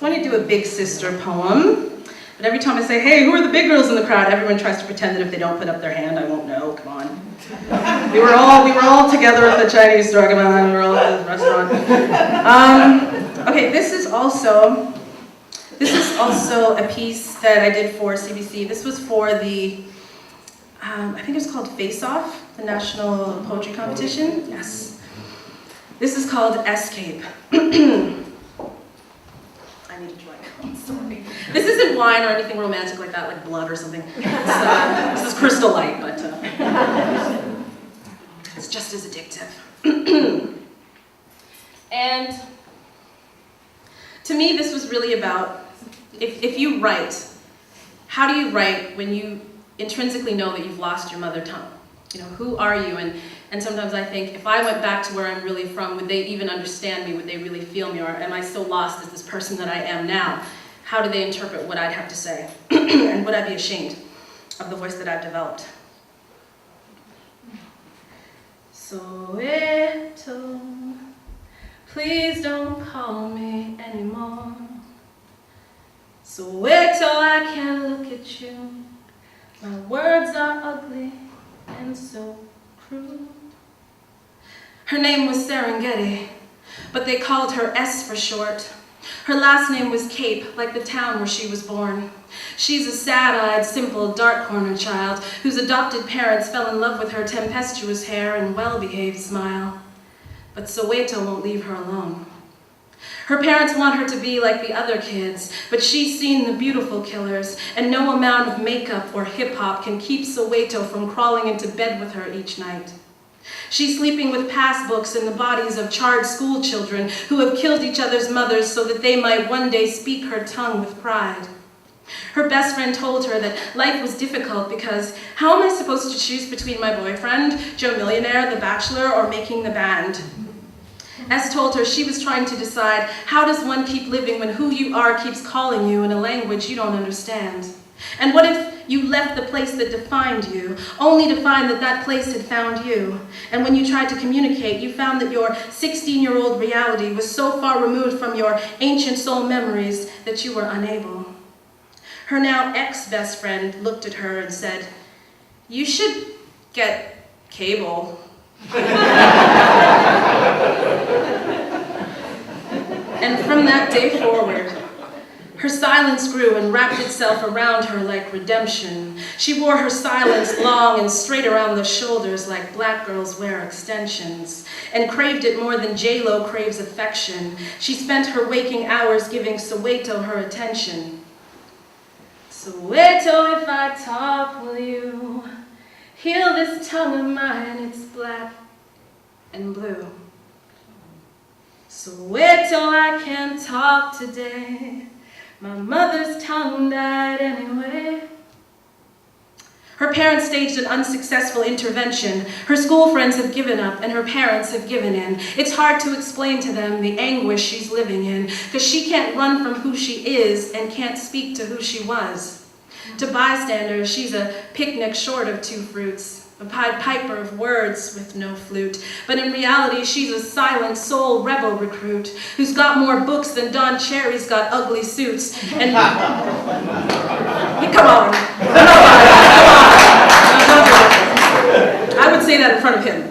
I'm going to do a big sister poem. But every time I say, hey, who are the big girls in the crowd? Everyone tries to pretend that if they don't put up their hand, I won't know. Come on. We were all together at the Chinese store. Come on, we were all at the restaurant. Okay, this is also a piece that I did for CBC. This was for the, I think it was called Face-off, the national poetry competition. Yes. This is called Escape. I need to try. Sorry. This isn't wine or anything romantic like that, like blood or something. This is Crystal Light, but it's just as addictive. And to me, this was really about, if you write, how do you write when you intrinsically know that you've lost your mother tongue? You know, who are you? And sometimes I think, if I went back to where I'm really from, would they even understand me? Would they really feel me? Or am I so lost as this person that I am now? How do they interpret what I'd have to say? And would I be ashamed of the voice that I've developed? Soweto, please don't call me anymore. Soweto, I can't look at you. My words are ugly and so crude. Her name was Serengeti, but they called her S for short. Her last name was Cape, like the town where she was born. She's a sad-eyed, simple, dark-cornered child whose adopted parents fell in love with her tempestuous hair and well-behaved smile. But Soweto won't leave her alone. Her parents want her to be like the other kids, but she's seen the beautiful killers, and no amount of makeup or hip-hop can keep Soweto from crawling into bed with her each night. She's sleeping with passbooks in the bodies of charred school children who have killed each other's mothers so that they might one day speak her tongue with pride. Her best friend told her that life was difficult because how am I supposed to choose between my boyfriend, Joe Millionaire, The Bachelor, or making the band? S told her she was trying to decide, how does one keep living when who you are keeps calling you in a language you don't understand? And what if you left the place that defined you, only to find that that place had found you? And when you tried to communicate, you found that your 16-year-old reality was so far removed from your ancient soul memories that you were unable. Her now ex-best friend looked at her and said, "You should get cable." And from that day forward, her silence grew and wrapped itself around her like redemption. She wore her silence long and straight around the shoulders like black girls wear extensions, and craved it more than J-Lo craves affection. She spent her waking hours giving Soweto her attention. Soweto, if I talk, will you heal this tongue of mine? It's black and blue. Soweto, I can't talk today. My mother's tongue died anyway. Her parents staged an unsuccessful intervention. Her school friends have given up, and her parents have given in. It's hard to explain to them the anguish she's living in, because she can't run from who she is and can't speak to who she was. To bystanders, she's a picnic short of 2 fruits, a Pied Piper of words with no flute. But in reality, she's a silent soul rebel recruit who's got more books than Don Cherry's got ugly suits. And come on. I would say that in front of him.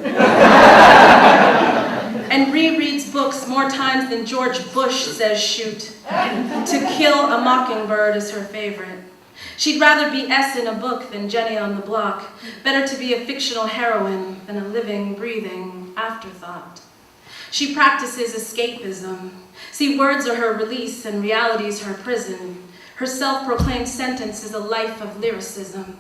And rereads books more times than George Bush says shoot. To Kill a Mockingbird is her favorite. She'd rather be S in a book than Jenny on the block. Better to be a fictional heroine than a living, breathing afterthought. She practices escapism. See, words are her release and reality's her prison. Her self-proclaimed sentence is a life of lyricism.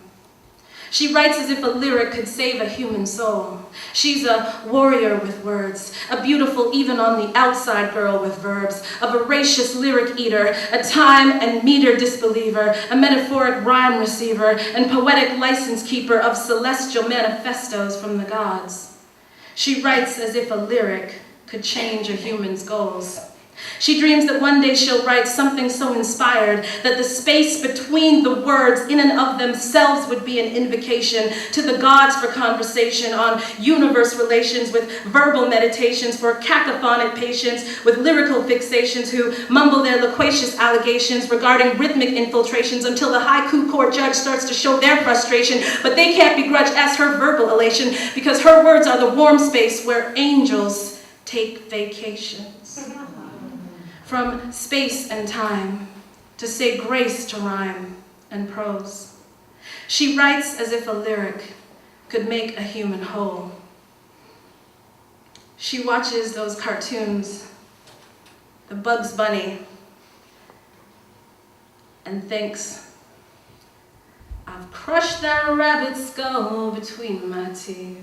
She writes as if a lyric could save a human soul. She's a warrior with words, a beautiful even on the outside girl with verbs, a voracious lyric eater, a time and meter disbeliever, a metaphoric rhyme receiver, and poetic license keeper of celestial manifestos from the gods. She writes as if a lyric could change a human's goals. She dreams that one day she'll write something so inspired that the space between the words in and of themselves would be an invocation to the gods for conversation on universe relations, with verbal meditations for cacophonic patients with lyrical fixations who mumble their loquacious allegations regarding rhythmic infiltrations until the haiku court judge starts to show their frustration, but they can't begrudge S her verbal elation because her words are the warm space where angels take vacations. From space and time, to say grace to rhyme and prose. She writes as if a lyric could make a human whole. She watches those cartoons, the Bugs Bunny, and thinks, I've crushed that rabbit's skull between my teeth.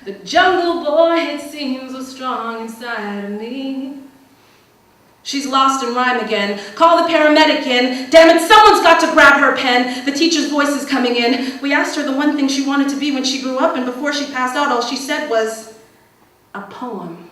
The jungle boy, it seems, was strong inside of me. She's lost in rhyme again. Call the paramedic in. Damn it, someone's got to grab her pen. The teacher's voice is coming in. We asked her the one thing she wanted to be when she grew up, and before she passed out, all she said was, a poem.